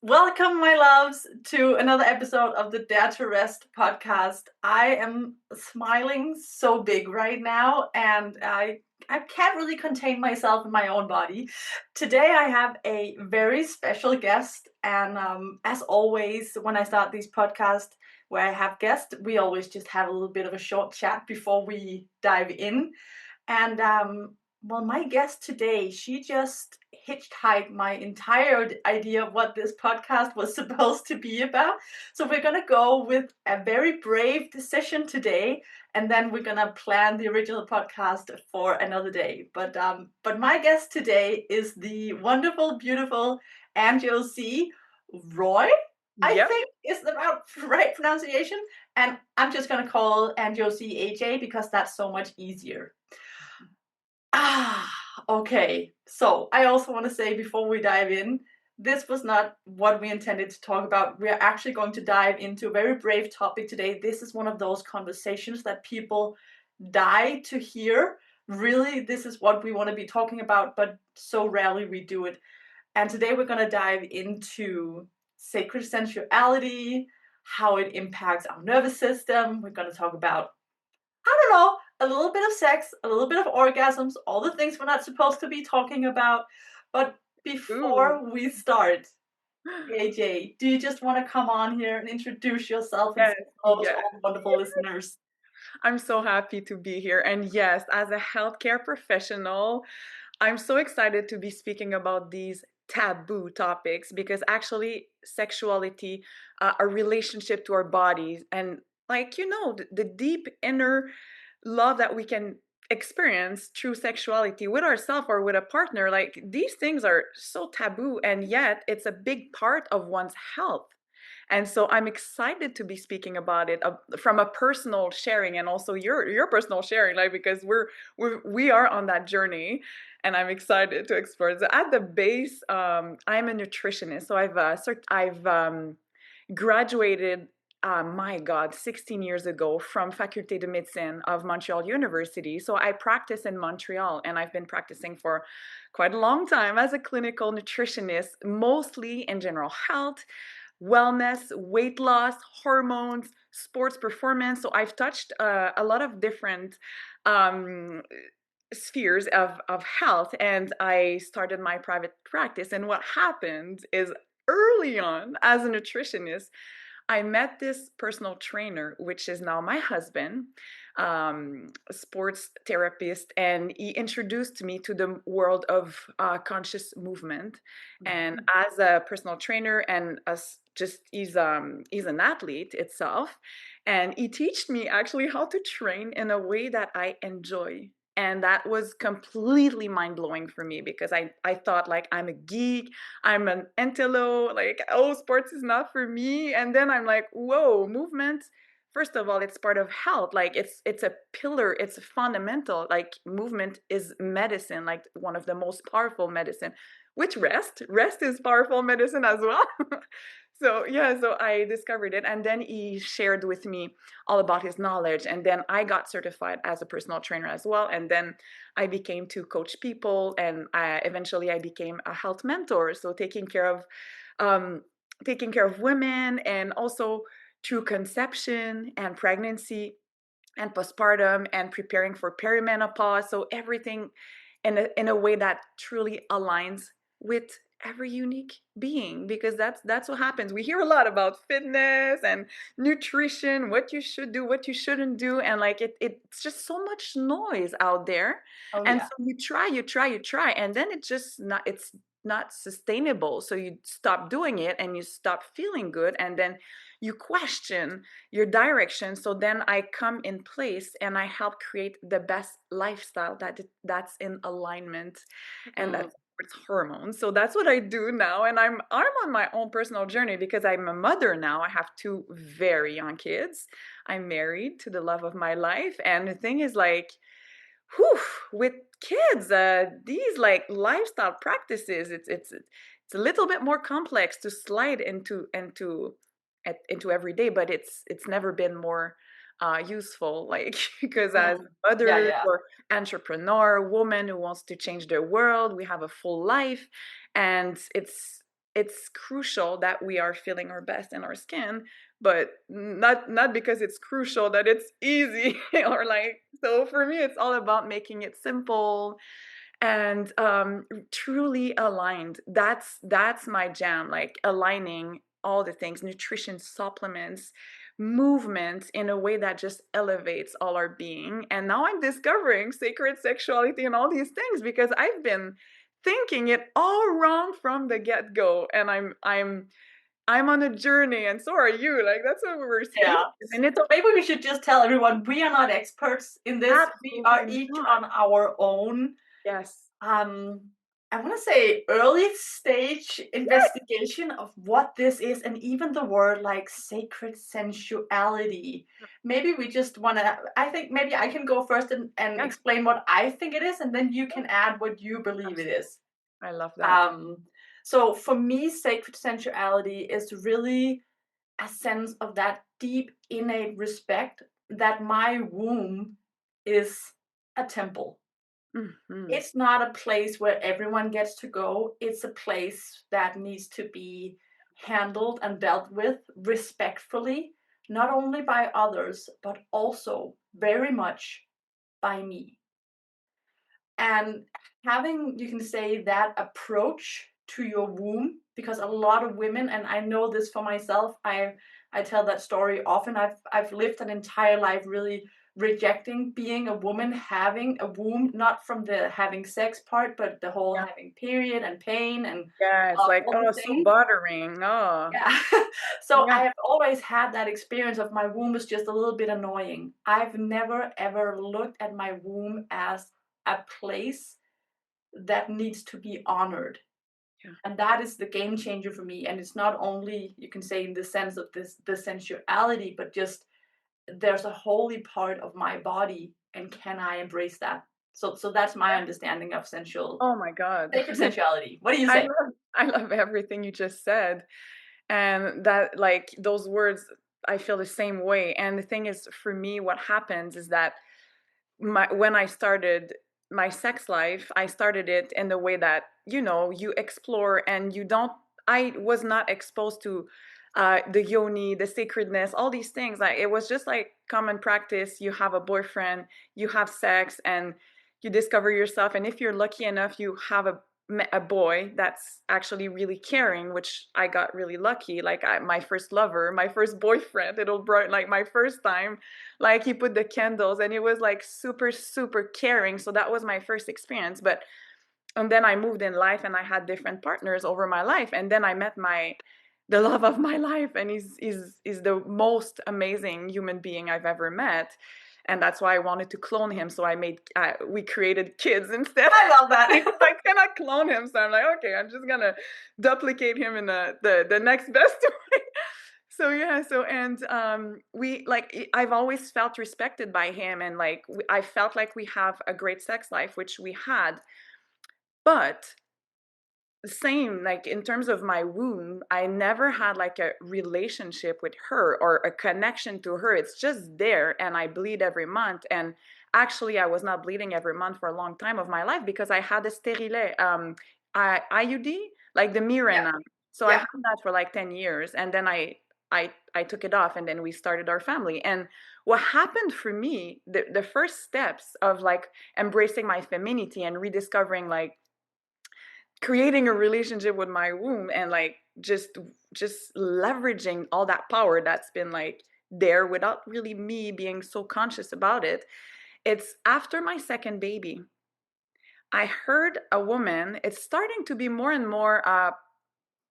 Welcome, my loves, to another episode of the Dare to Rest podcast. I am smiling so big right now, and I can't really contain myself in my own body. Today, I have a very special guest, and as always, when I start these podcasts where I have guests, we always just have a little bit of a short chat before we dive in. And well, my guest today, she just hitchhiked my entire idea of what this podcast was supposed to be about. So we're gonna go with a very brave decision today, and then we're gonna plan the original podcast for another day. But my guest today is the wonderful, beautiful Anne-Josie Roy. I Yep. think is the right pronunciation, and I'm just gonna call Anne-Josie AJ because that's so much easier. Ah, okay. So I also want to say before we dive in, this was not what we intended to talk about. We are actually going to dive into a very brave topic today. This is one of those conversations that people die to hear. Really, this is what we want to be talking about, but so rarely we do it. And today we're going to dive into sacred sensuality, how it impacts our nervous system. We're going to talk about, I don't know, a little bit of sex, a little bit of orgasms, all the things we're not supposed to be talking about. But Ooh. before we start, AJ, do you just want to come on here and introduce yourself and say Yes, hello to yes. all the wonderful listeners? I'm so happy to be here. And yes, as a healthcare professional, I'm so excited to be speaking about these taboo topics because actually, sexuality, a relationship to our bodies, and the deep inner love that we can experience through sexuality with ourselves or with a partner, like these things are so taboo, and yet it's a big part of one's health. And so I'm excited to be speaking about it from a personal sharing, and also your personal sharing, like because we are on that journey, and I'm excited to explore it. So at the base, I'm a nutritionist. So I've graduated, my God, 16 years ago from Faculté de Médecine of Montreal University. So I practice in Montreal, and I've been practicing for quite a long time as a clinical nutritionist, mostly in general health, wellness, weight loss, hormones, sports performance. So I've touched a lot of different um, spheres of health, and I started my private practice. And what happened is early on as a nutritionist, I met this personal trainer, which is now my husband, a sports therapist, and he introduced me to the world of conscious movement. And Mhm. as a personal trainer, and as just he's an athlete itself, and he taught me actually how to train in a way that I enjoy. And that was completely mind blowing for me because I thought like I'm a geek, I'm an entelo, like, oh, sports is not for me. And then I'm like, whoa, movement. First of all, it's part of health. Like it's a pillar, it's a fundamental. Like movement is medicine, like one of the most powerful medicine. With rest. Rest is powerful medicine as well. So yeah, so I discovered it, and then he shared with me all about his knowledge, and then I got certified as a personal trainer as well, and then I became to coach people, and eventually I became a health mentor. So um, taking care of women, and also through conception and pregnancy and postpartum and preparing for perimenopause. So everything in a way that truly aligns with every unique being, because that's what happens. We hear a lot about fitness and nutrition, what you should do, what you shouldn't do, and like it's just so much noise out there. Oh And yeah. so you try, and then it's not sustainable. So you stop doing it and you stop feeling good, and then you question your direction. So then I come in place and I help create the best lifestyle that's in alignment, and Mm. that's it's hormones. So that's what I do now, and I'm on my own personal journey because I'm a mother now. I have two very young kids. I'm married to the love of my life, and the thing is, like, whew, with kids, these like lifestyle practices, it's a little bit more complex to slide into every day, but it's never been more useful, like because as Mm. Yeah, mother yeah. or entrepreneur, woman who wants to change their world, we have a full life, and it's crucial that we are feeling our best in our skin, but not because it's crucial that it's easy or like, so for me it's all about making it simple and truly aligned. That's my jam, like aligning all the things, nutrition, supplements, movement in a way that just elevates all our being. And now I'm discovering sacred sexuality and all these things because I've been thinking it all wrong from the get-go, and I'm on a journey, and so are you. Like that's what we were speaking, Yeah. and it's So maybe we should just tell everyone we are not experts in this. We are absolutely each not. on our own, Yes. um, I want to say early stage investigation of what this is, and even the word like sacred sensuality. Maybe we just want to, I think maybe I can go first and Yeah. explain what I think it is, and then you Yeah. can add what you believe it Absolutely. is. I love that. Um, so for me, sacred sensuality is really a sense of that deep innate respect that my womb is a temple. Mhm. It's not a place where everyone gets to go. It's a place that needs to be handled and dealt with respectfully, not only by others, but also very much by me. And having, you can say, that approach to your womb, because a lot of women, and I know this for myself, I tell that story often. I've lived an entire life really rejecting being a woman, having a womb, not from the having sex part, but the whole Yeah. having period and pain and Yeah, it's like, all the oh, so things. buttering. Oh, Yeah. So I yeah. have always had that experience of my womb is just a little bit annoying. I've never ever looked at my womb as a place that needs to be honored. Yeah. And that is the game changer for me. And it's not only, you can say, in the sense of this the sensuality, but just there's a holy part of my body, and can I embrace that? So that's my understanding of sensual Oh my God. sacred sensuality. What do you I say? love I love everything you just said. And that like those words, I feel the same way. And the thing is, for me, what happens is that my when I started my sex life, I started it in the way that, you explore and you don't I was not exposed to the yoni, the sacredness, all these things. Like it was just like common practice. You have a boyfriend, you have sex, and you discover yourself. And if you're lucky enough, you have a boy that's actually really caring, which I got really lucky. Like my first lover, my first boyfriend, it'll brought like my first time, like he put the candles and it was like super super caring, so that was my first experience. But and then I moved in life and I had different partners over my life, and then I met the love of my life, and he's the most amazing human being I've ever met. And that's why I wanted to clone him, so we created kids instead. I love that. Because I cannot clone him, so I'm like, okay, I'm just gonna duplicate him in the next best way. So yeah, so and we like I've always felt respected by him, and like I felt like we have a great sex life, which we had. But same, like in terms of my womb, I never had like a relationship with her or a connection to her. It's just there, and I bleed every month. And actually, I was not bleeding every month for a long time of my life because I had a sterile IUD, like the Yeah. Mirena. So I Yeah. had that for like 10 years, and then I took it off, and then we started our family. And what happened for me, the first steps of like embracing my femininity and rediscovering like creating a relationship with my womb, and like just leveraging all that power that's been like there without really me being so conscious about it. It's after my second baby, I heard a woman, it's starting to be more and more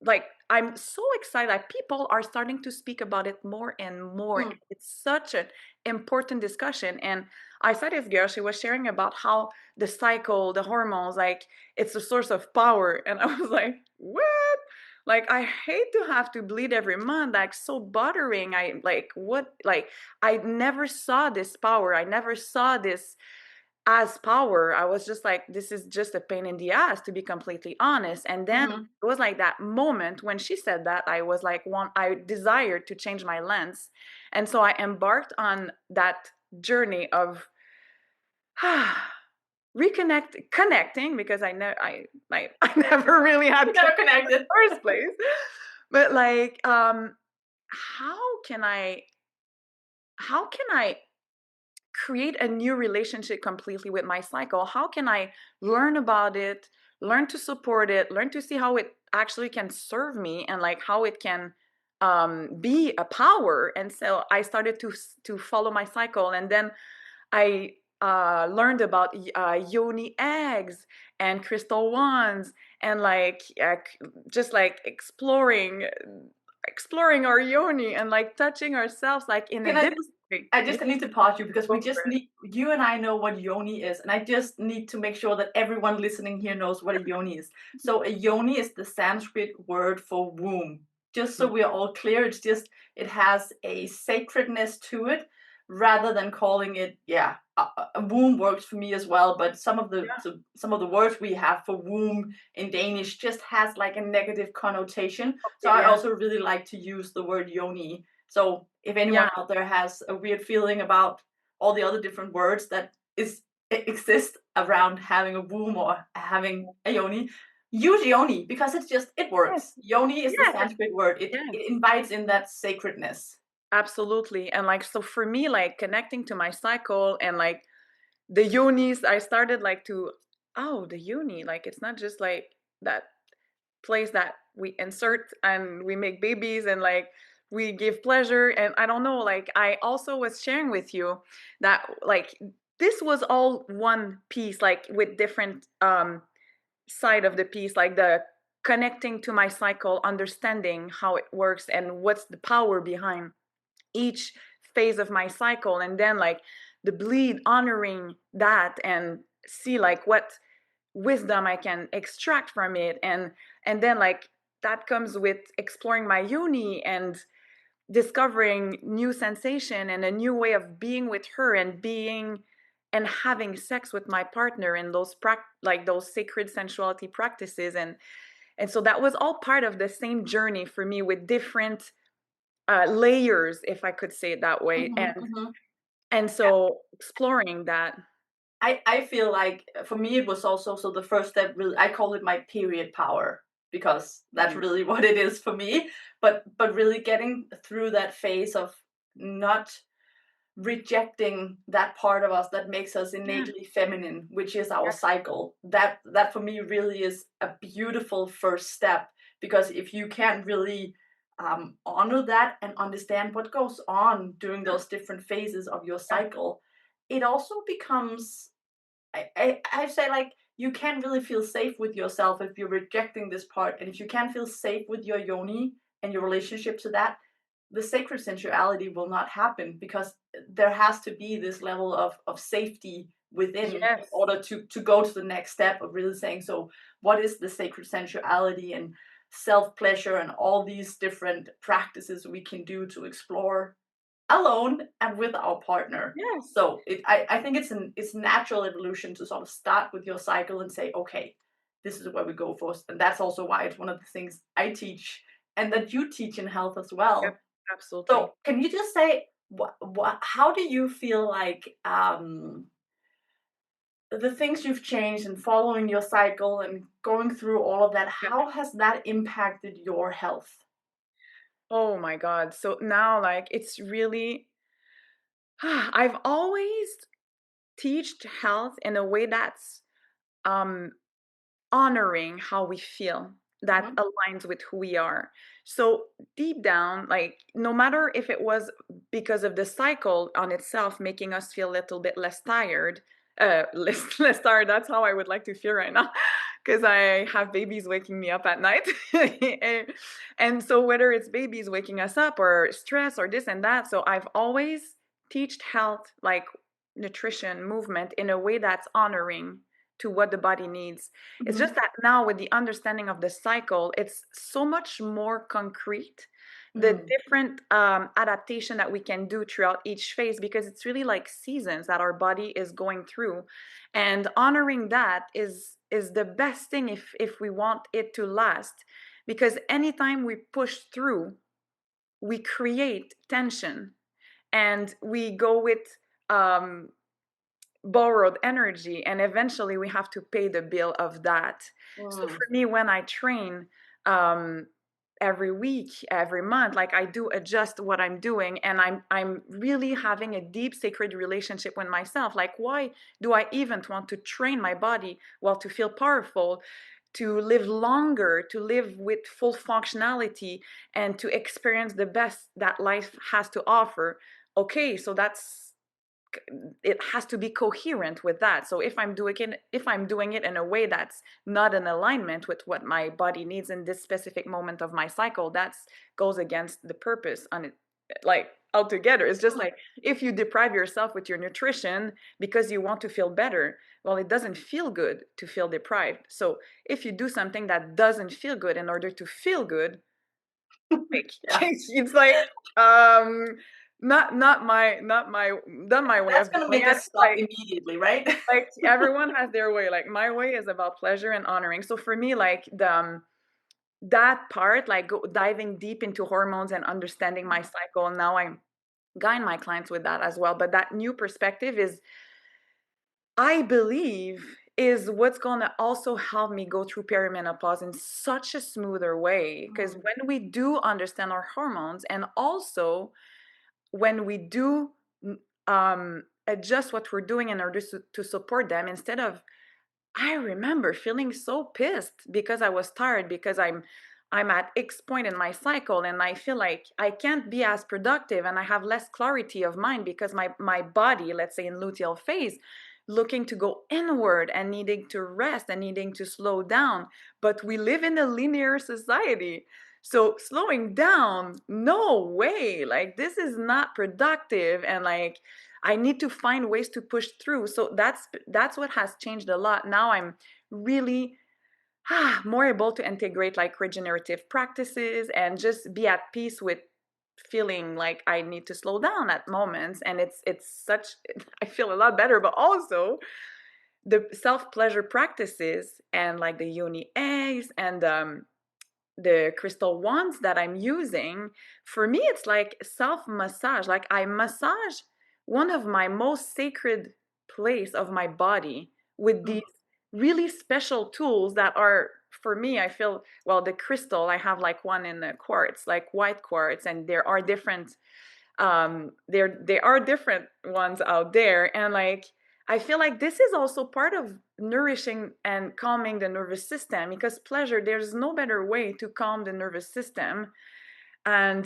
like I'm so excited that people are starting to speak about it more and more. Mm. It's such an important discussion. And I saw this girl, she was sharing about how the cycle, the hormones, like it's a source of power. And I was like, what? Like I hate to have to bleed every month, like so bothering. I like what like I never saw this power. I never saw this as power. I was just like, this is just a pain in the ass, to be completely honest. And then Hmm. it was like that moment when she said that, I was like, I desired to change my lens. And so I embarked on that journey of connecting, because I never really had Never connection in connected. the first place. But like, how can I how can I create a new relationship completely with my cycle? How can I learn about it, learn to support it, learn to see how it actually can serve me, and like how it can be a power? And so I started to follow my cycle, and then I learned about yoni eggs and crystal wands, and like just like exploring our yoni and like touching ourselves like in a Can I different just way. I Yeah, just need to pause you because we go for just it. need you and I know what yoni is, and I just need to make sure that everyone listening here knows what a yoni is. So a yoni is the Sanskrit word for womb. Just so Mm. we are all clear, it's just it has a sacredness to it rather than calling it, yeah, a womb works for me as well, but some of the words we have for womb in Danish just has like a negative connotation. So Okay, I yeah, also really like to use the word yoni. So if anyone yeah, out there has a weird feeling about all the other different words that exist around having a womb or having a yoni, use yoni because it yes, works. Yoni is the yes, Sanskrit word. yes. It invites in that sacredness. Absolutely. And like, so for me, like connecting to my cycle and like the unis, I started like to, oh, the uni, like it's not just like that place that we insert and we make babies and like we give pleasure. And I don't know, like I also was sharing with you that like this was all one piece, like with different side of the piece, like the connecting to my cycle, understanding how it works and what's the power behind each phase of my cycle, and then like the bleed, honoring that and see like what wisdom I can extract from it. And then like that comes with exploring my uni and discovering new sensation and a new way of being with her and being and having sex with my partner and like those sacred sensuality practices. And so that was all part of the same journey for me with different layers, if I could say it that way. Mhm, mhm. And so exploring that. I feel like for me it was also so the first step really I call it my period power because that's Mhm. really what it is for me. But really getting through that phase of not rejecting that part of us that makes us Yeah, innately feminine, which is our yeah, cycle. That for me really is a beautiful first step because if you can't really honor that and understand what goes on during those different phases of your yeah, cycle, it also becomes I say like you can't really feel safe with yourself if you're rejecting this part, and if you can't feel safe with your yoni and your relationship to that, the sacred sensuality will not happen because there has to be this level of safety within in yes, order to go to the next step of really saying so what is the sacred sensuality and self pleasure and all these different practices we can do to explore alone and with our partner. yes. So I think it's natural evolution to sort of start with your cycle and say, okay, this is where we go first. And that's also why it's one of the things I teach and that you teach in health as Yep, well. absolutely. So can you just say how do you feel like the things you've changed and following your cycle and going through all of that, Yeah. how has that impacted your health? Oh my God. So now like it's really I've always teached health in a way that's um honoring how we feel, that Mhm. aligns with who we are. So deep down, like no matter if it was because of the cycle on itself making us feel a little bit less tired, less tired, that's how I would like to feel right now. Because I have babies waking me up at night. And so whether it's babies waking us up or stress or this and that, so I've always teached health, like nutrition, movement, in a way that's honoring to what the body needs. It's just Mhm. that now with the understanding of the cycle, it's so much more concrete, the Mm. different adaptation that we can do throughout each phase, because it's really like seasons that our body is going through. And honoring that is the best thing if we want it to last. Because anytime we push through, we create tension and we go with um borrowed energy, and eventually we have to pay the bill of that. So Mm. for me, when I train, um, every week, every month, like I do adjust what I'm doing, and I'm really having a deep sacred relationship with myself. Like, why do I even want to train my body? Well, to feel powerful, to live longer, to live with full functionality, and to experience the best that life has to offer. Okay, so that's, it has to be coherent with that. So if I'm doing it in a way that's not in alignment with what my body needs in this specific moment of my cycle, that goes against the purpose on it, like altogether. It's just like, if you deprive yourself with your nutrition because you want to feel better, well, it doesn't feel good to feel deprived. So if you do something that doesn't feel good in order to feel good, like, Yeah, it's like, um not my way that's of gonna doing make it. us stop immediately, right? Like everyone has their way. Like my way is about pleasure and honoring. So for me, like that part, like diving deep into hormones and understanding my cycle. Now I'm guiding my clients with that as well. But that new perspective is, I believe, is what's going to also help me go through perimenopause in such a smoother way. Because Mm. when we do understand our hormones, and also when we do adjust what we're doing in order to support them, instead of, I remember feeling so pissed because I was tired, because I'm at X point in my cycle and I feel like I can't be as productive and I have less clarity of mind because my body, let's say in luteal phase, looking to go inward and needing to rest and needing to slow down. But we live in a linear society. So slowing down, no way. Like this is not productive, and like I need to find ways to push through. So that's what has changed a lot. Now I'm really more able to integrate like regenerative practices and just be at peace with feeling like I need to slow down at moments. And it's such, I feel a lot better. But also the self pleasure practices and like the yoni eggs and the crystal wands that I'm using, for me, it's like self massage. Like I massage one of my most sacred place of my body with Mm. these really special tools that are, for me, I feel, well, the crystal, I have like one in the quartz, like white quartz, and there are different there are different ones out there, and like I feel like this is also part of nourishing and calming the nervous system, because pleasure, there's no better way to calm the nervous system. And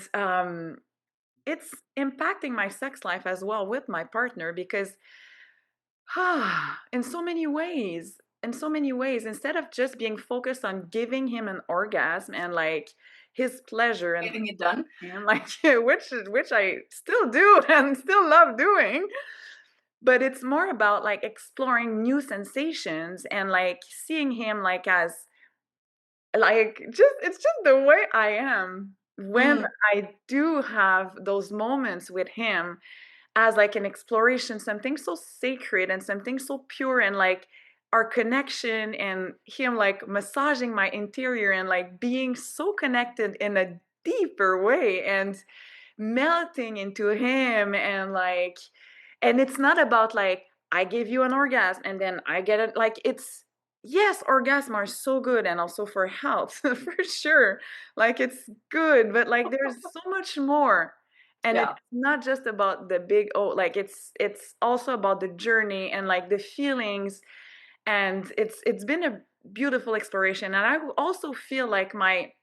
it's impacting my sex life as well with my partner, because in so many ways, instead of just being focused on giving him an orgasm and like his pleasure and Getting it done. and like which I still do and still love doing, but it's more about like exploring new sensations and like seeing him like as, like, just it's just the way I am when Mm. I do have those moments with him, as like an exploration, something so sacred and something so pure, and like our connection and him like massaging my interior and like being so connected in a deeper way and melting into him. And like, and it's not about like I give you an orgasm and then I get it. Like it's, yes, orgasms are so good and also for health for sure, like it's good, but like there's so much more. And it's Yeah. not just about the big, oh, like it's also about the journey and like the feelings. And it's been a beautiful exploration. And I also feel like my,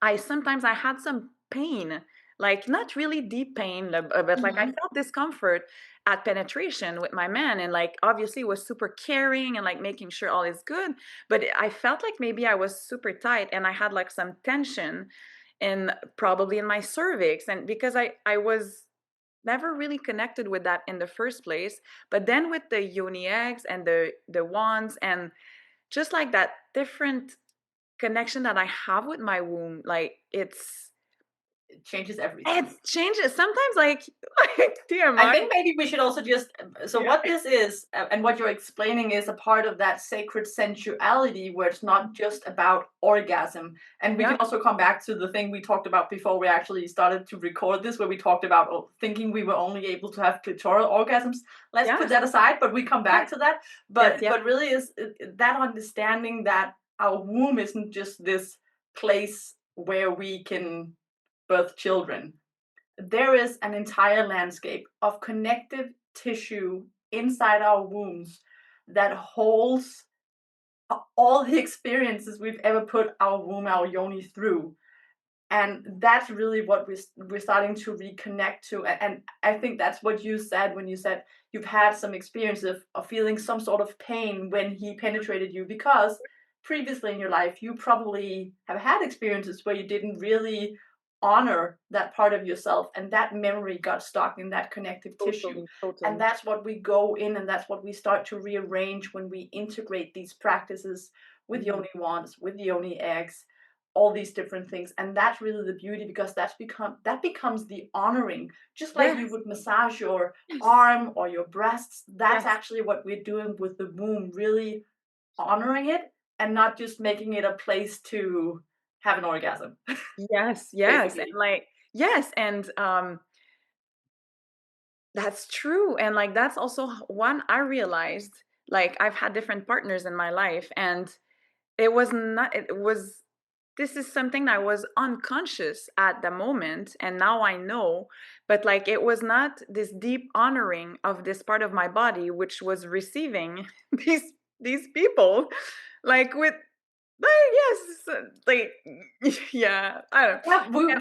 I sometimes I had some pain, like not really deep pain, but like I Hmm. felt discomfort at penetration with my man, and like obviously was super caring and like making sure all is good. But I felt like maybe I was super tight and I had like some tension in, probably in my cervix, and because I was never really connected with that in the first place. But then with the yoni eggs and the wands and just like that different connection that I have with my womb, like it changes everything. It changes sometimes, like I TMI. think maybe we should also just so Yeah, what this is and what you're explaining is a part of that sacred sensuality where it's not just about orgasm. And we can yeah, also come back to the thing we talked about before we actually started to record this, where we talked about thinking we were only able to have clitoral orgasms. Let's put yes, that aside, but we come yes, back to that. yes, But yes, really is that understanding that our womb isn't just this place where we can birth children. There is an entire landscape of connective tissue inside our wombs that holds all the experiences we've ever put our womb, our yoni through. And that's really what we're starting to reconnect to. And I think that's what you said when you said you've had some experience of feeling some sort of pain when he penetrated you, because previously in your life you probably have had experiences where you didn't really honor that part of yourself, and that memory got stuck in that connective tissue. totally, And totally. that's what we go in, and that's what we start to rearrange when we integrate these practices with Mhm. yoni wands, with yoni eggs, all these different things. And that's really the beauty, because that becomes the honoring, just like you Yes, would massage your yes, arm or your breasts. That's yes, actually what we're doing with the womb, really honoring it and not just making it a place to have an orgasm. yes, yes, and Basically. yes, and that's true, and like that's also one I realized. Like I've had different partners in my life, and it was not. It was this is something that was unconscious at the moment, and now I know. But like it was not this deep honoring of this part of my body, which was receiving these people, like with like yes, like yeah, I don't. Yeah,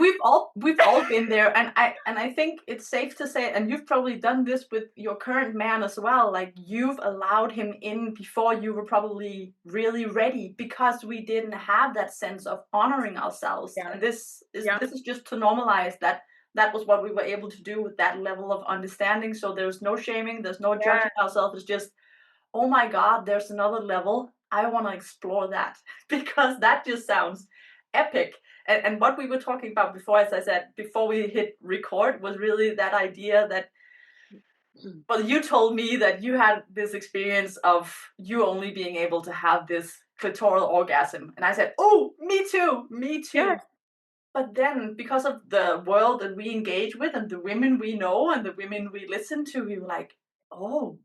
we've all been there, and I think it's safe to say, and you've probably done this with your current man as well. Like you've allowed him in before you were probably really ready, because we didn't have that sense of honoring ourselves. Yeah, And this is yeah, this is just to normalize that that was what we were able to do with that level of understanding. So there's no shaming, there's no yeah. judging ourselves. It's just, oh my God, there's another level. I want to explore that because that just sounds epic. And what we were talking about before, as I said, before we hit record, was really that idea that, well, you told me that you had this experience of you only being able to have this clitoral orgasm. And I said, oh, me too, me too. Yes. But then, because of the world that we engage with and the women we know and the women we listen to, we were like, oh,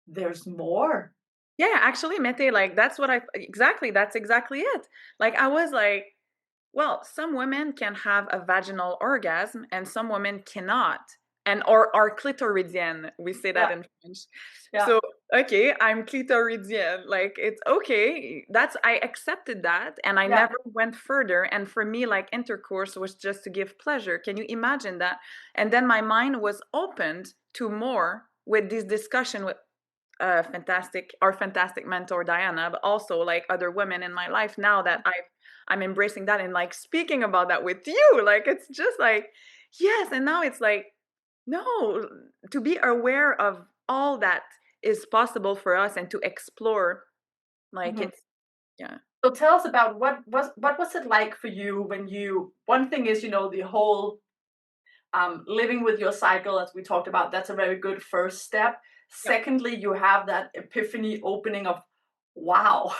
there's more. Yeah, actually, Mete, like that's what I exactly, that's exactly it. Like I was like, well, some women can have a vaginal orgasm and some women cannot. And or are clitoridian. We say that Yeah, in French. yeah. So, okay, I'm clitoridian. Like it's okay. That's I accepted that and I Yeah. never went further. And for me, like intercourse was just to give pleasure. Can you imagine that? And then my mind was opened to more with this discussion with our fantastic mentor Diana, but also like other women in my life now that I'm embracing that and like speaking about that with you. Like it's just like yes, and now it's like no, to be aware of all that is possible for us and to explore like Mhm. it's yeah. So tell us about what was it like for you when you, one thing is, the whole living with your cycle, as we talked about. That's a very good first step. Yep. Secondly, you have that epiphany opening of, wow,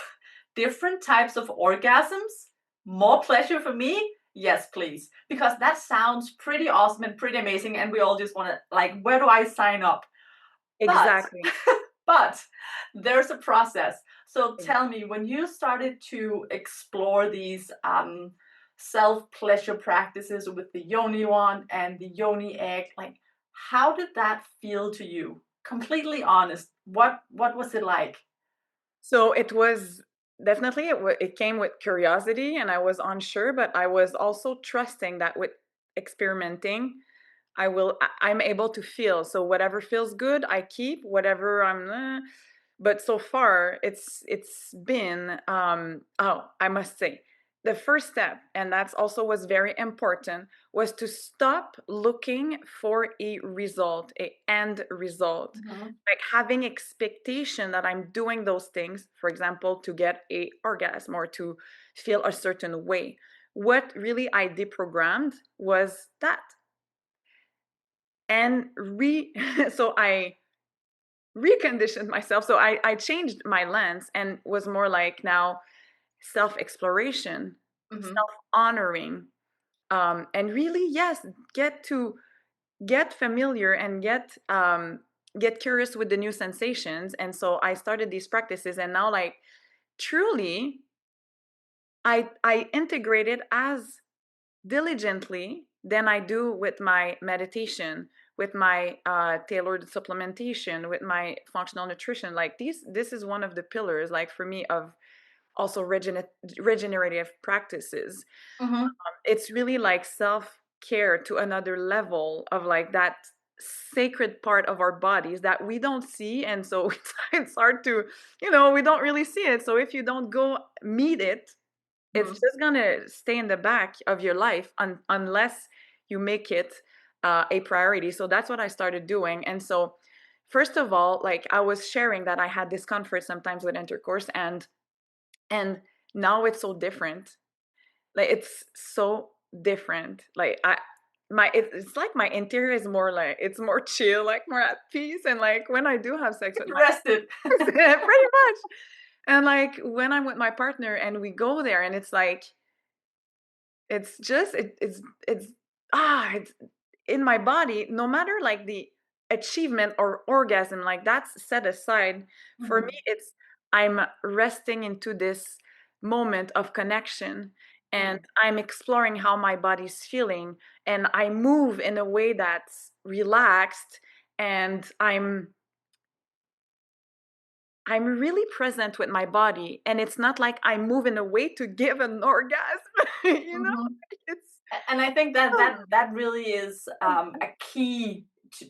different types of orgasms, more pleasure for me. Yes, please, because that sounds pretty awesome and pretty amazing, and we all just want to, like, where do I sign up? But Exactly. but there's a process. So Ex- tell me, when you started to explore these self pleasure practices with the yoni wand and the yoni egg, like, how did that feel to you? Completely honest. What was it like? So it was definitely it came with curiosity and I was unsure, but I was also trusting that with experimenting I'm able to feel. So whatever feels good, I keep. Whatever but so far it's been oh, I must say the first step, and that's also was very important, was to stop looking for a result, a end result. Mhm. Like having expectation that I'm doing those things, for example, to get a orgasm or to feel a certain way. what really I deprogrammed was that. And so I reconditioned myself. So I changed my lens and was more like now self-exploration, Mm-hmm. self-honoring, and really, yes, get familiar and get curious with the new sensations. And so I started these practices, and now, like, truly, I integrate it as diligently than I do with my meditation, with my tailored supplementation, with my functional nutrition. Like, this is one of the pillars, like, for me, of also regenerative practices. Mm-hmm. It's really like self-care to another level of like that sacred part of our bodies that we don't see. And so it's hard to, we don't really see it. So if you don't go meet it, it's Mm-hmm. just gonna stay in the back of your life unless you make it a priority. So that's what I started doing. And so, first of all, like, I was sharing that I had discomfort sometimes with intercourse, and now it's so different. Like, it's so different. Like, it's like my interior is more like, it's more chill, like more at peace. And like when I do have sex with my Rested. pretty much. And like when I'm with my partner and we go there, and it's like, it's just it's in my body. No matter like the achievement or orgasm, like, that's set aside. For me, Mm-hmm. it's, I'm resting into this moment of connection, and I'm exploring how my body's feeling, and I move in a way that's relaxed, and I'm really present with my body, and it's not like I move in a way to give an orgasm. you know Mm-hmm. it's And I think that really is a key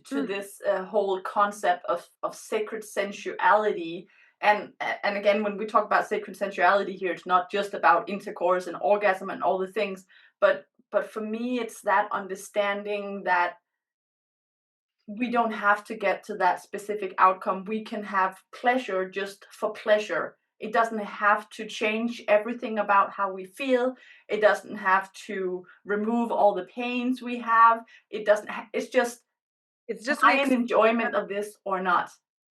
to Mm, this whole concept of sacred sensuality. And again, when we talk about sacred sensuality here, it's not just about intercourse and orgasm and all the things, but for me, it's that understanding that we don't have to get to that specific outcome. We can have pleasure just for pleasure. It doesn't have to change everything about how we feel. It doesn't have to remove all the pains we have. It doesn't it's just, it's am just I we in enjoyment of this or not?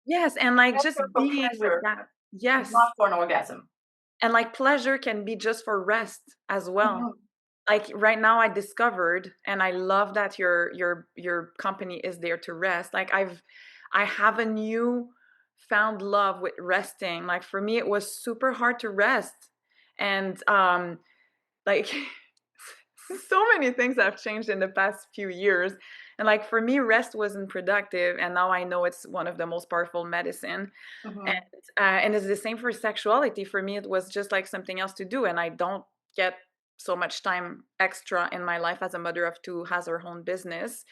Yes, and like just Pleasure for being with pleasure, that. not Yes. for an orgasm. And like pleasure can be just for rest as well. Mhm. Like right now I discovered, and I love that your company is there to rest. Like, I have a new found love with resting. Like, for me it was super hard to rest. And like so many things have changed in the past few years. And like for me, rest wasn't productive, and now I know it's one of the most powerful medicine. Mhm. And it's the same for sexuality. For me, it was just like something else to do, and I don't get so much time extra in my life as a mother of two, has her own business.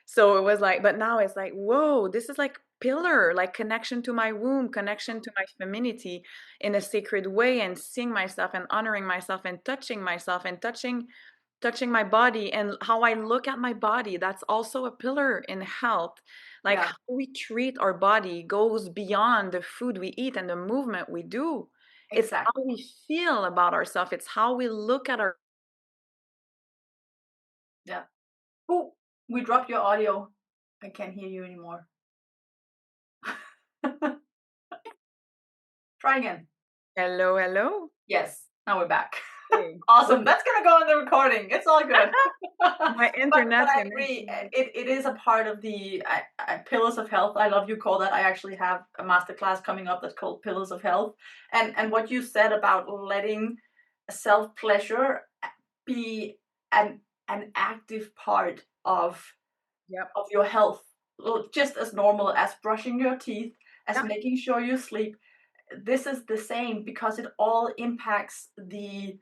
So it was like, but now it's like, whoa, this is like pillar, like connection to my womb, connection to my femininity in a sacred way, and seeing myself and honoring myself and touching myself and touching my body and how I look at my body. That's also a pillar in health. Like, Yeah, how we treat our body goes beyond the food we eat and the movement we do. It's how exactly. we feel about ourselves. It's how we look at our. Yeah. Oh, we dropped your audio. I can't hear you anymore. Try again. Hello, hello. Yes, now we're back. Hey. Awesome. That's gonna go in the recording. It's all good. My But internet I agree. connection. It is a part of the pillars of health. I love you call that. I actually have a masterclass coming up that's called Pillars of Health. And what you said about letting self pleasure be an active part Yep. of your health, just as normal as brushing your teeth, as Yeah. making sure you sleep. This is the same because it all impacts the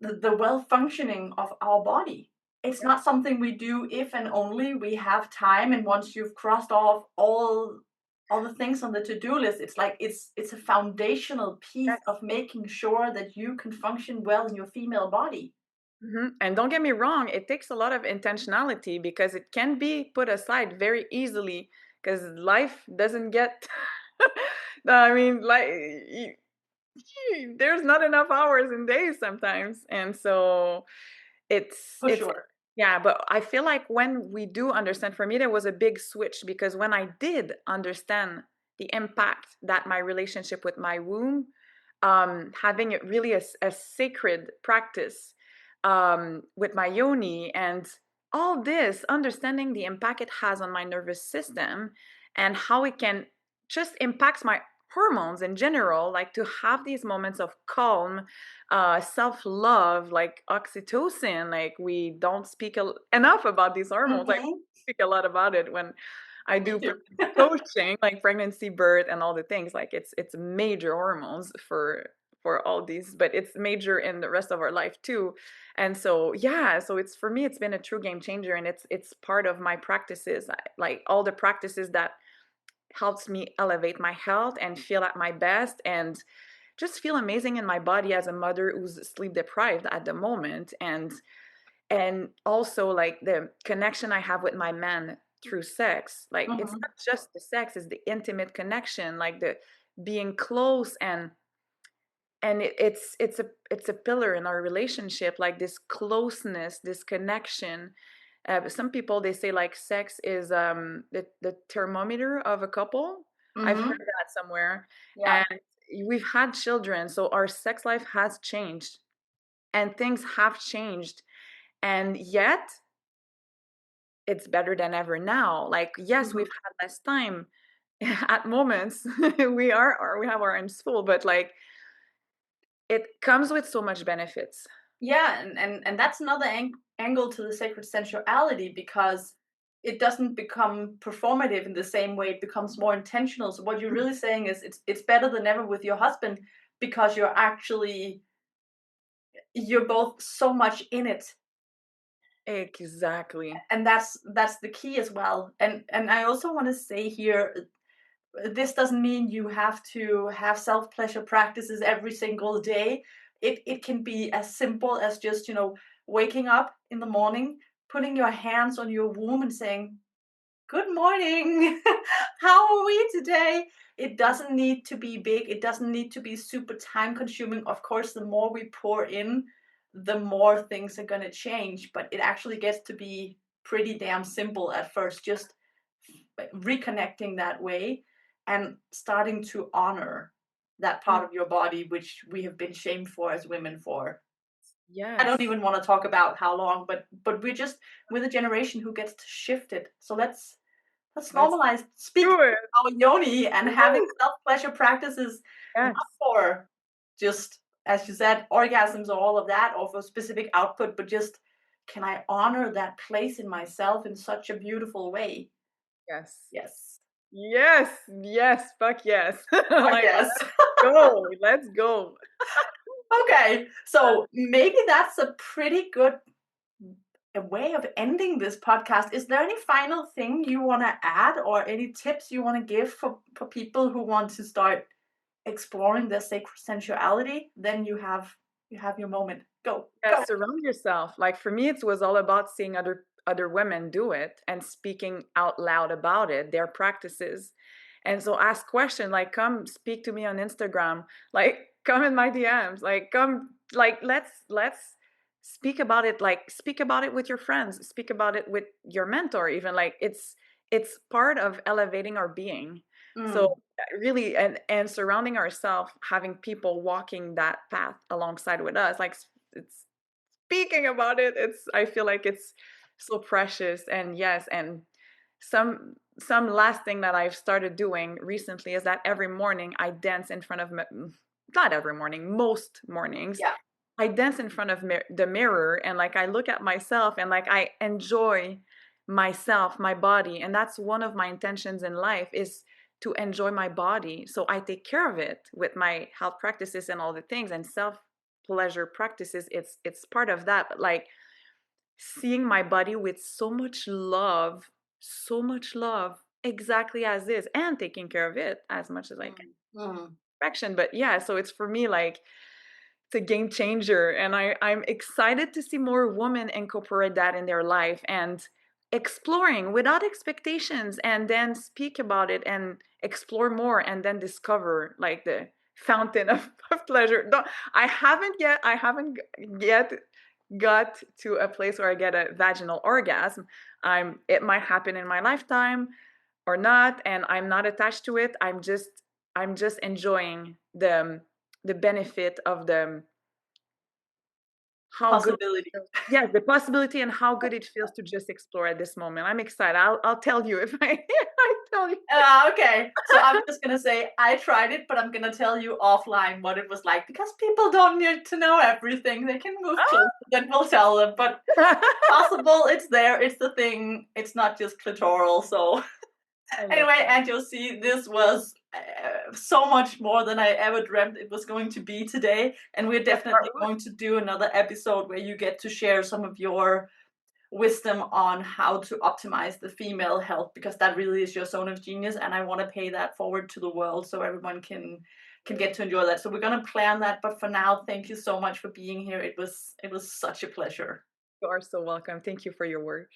well functioning of our body. It's Yep. not something we do if and only we have time, and once you've crossed off all the things on the to-do list, it's like it's a foundational piece Yes. of making sure that you can function well in your female body. And don't get me wrong, it takes a lot of intentionality because it can be put aside very easily because life doesn't get. I mean, like, there's not enough hours in days sometimes. And so For it's sure. yeah, but I feel like when we do understand, for me there was a big switch, because when I did understand the impact that my relationship with my womb, having it really a sacred practice, with my yoni, and all this, understanding the impact it has on my nervous system and how it can just impact my hormones in general, like to have these moments of calm, self-love, like oxytocin. Like we don't speak enough about these hormones. Like Mm-hmm. speak a lot about it when I Me do too. coaching, like pregnancy, birth, and all the things. Like it's major hormones for all these, but it's major in the rest of our life too. And so yeah, so it's, for me it's been a true game changer, and it's part of my practices, like all the practices that helps me elevate my health and feel at my best, and just feel amazing in my body as a mother who's sleep deprived at the moment. And also like the connection I have with my man through sex. Like it's Mm-hmm. not just the sex, it's the intimate connection, like the being close, and it's a pillar in our relationship, like this closeness, this connection. Some people, they say like sex is the thermometer of a couple. I've heard Mm-hmm. that somewhere. Yeah. And we've had children, so our sex life has changed and things have changed, and yet it's better than ever now. Like yes, Mm-hmm. we've had less time at moments. We have our hands full, but like it comes with so much benefits. Yeah, and that's another angle to the sacred sensuality, because it doesn't become performative in the same way. It becomes more intentional. So what you're really saying is it's better than ever with your husband, because you're both so much in it, Exactly. and that's the key as well. And I also want to say here, this doesn't mean you have to have self pleasure practices every single day. It can be as simple as just, waking up in the morning, putting your hands on your womb and saying, "Good morning. How are we today?" It doesn't need to be big. It doesn't need to be super time consuming. Of course, the more we pour in, the more things are going to change. But it actually gets to be pretty damn simple at first. Just reconnecting that way and starting to honor that Mm, part of your body, which we have been shamed for as women for, I don't yes. even want to talk about how long, but we're the generation who gets to shift it. So let's Let's normalize speaking do it. our yoni and having Yes. self-pleasure practices, not Yes. for just, as you said, orgasms or all of that, or for specific output, but just, can I honor that place in myself in such a beautiful way? Yes. Yes. Yes. Yes. Fuck yes. I Like, guess. go. Let's go. Okay, so maybe that's a pretty good a way of ending this podcast. Is there any final thing you want to add, or any tips you want to give for people who want to start exploring their sacred sensuality? Then you have your moment. Go, Yeah, go. surround yourself. Like for me, it was all about seeing other women do it and speaking out loud about it, their practices. And so ask question, like come speak to me on Instagram, like come in my DMs, like come, like let's speak about it, like speak about it with your friends, speak about it with your mentor even. Like it's part of elevating our being. So Mm, really, and surrounding ourselves, having people walking that path alongside with us, like it's speaking about it, it's, I feel like it's so precious. And yes, and some last thing that I've started doing recently is that every morning I dance in front of not every morning, most mornings yeah. I dance in front of the mirror, and like I look at myself and like I enjoy myself, my body. And that's one of my intentions in life, is to enjoy my body. So I take care of it with my health practices and all the things, and self pleasure practices. It's part of that. But like seeing my body with so much love, exactly as is, and taking care of it as much as I can. Mm, mm. Perfection. But yeah, so it's for me like it's a game changer, and I'm excited to see more women incorporate that in their life and exploring without expectations, and then speak about it and explore more, and then discover like the fountain of pleasure. No, I haven't yet got to a place where I get a vaginal orgasm. It might happen in my lifetime or not, and I'm not attached to it. I'm just enjoying the benefit of the how good it Possibility. feels. Yeah, the possibility and how good it feels to just explore at this moment. I'm excited. I'll tell you if I tell you. Okay. So I'm just gonna say I tried it, but I'm gonna tell you offline what it was like because people don't need to know everything. They can move closer, then we'll tell them. But possible, it's there, it's the thing. It's not just clitoral. So I love anyway, that. Anne-Josie, this was so much more than I ever dreamt it was going to be today. And we're definitely going to do another episode where you get to share some of your wisdom on how to optimize the female health, because that really is your zone of genius, and I want to pay that forward to the world so everyone can get to enjoy that. So we're going to plan that, but for now, thank you so much for being here. It was such a pleasure. You are so welcome. Thank you for your work.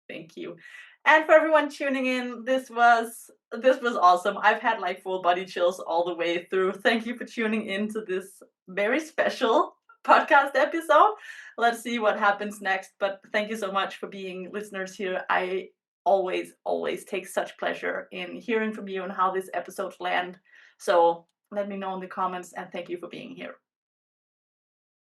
Thank you. And for everyone tuning in, this was awesome. I've had like full body chills all the way through. Thank you for tuning in to this very special podcast episode. Let's see what happens next. But thank you so much for being listeners here. I always take such pleasure in hearing from you and how these episodes land. So let me know in the comments, and thank you for being here.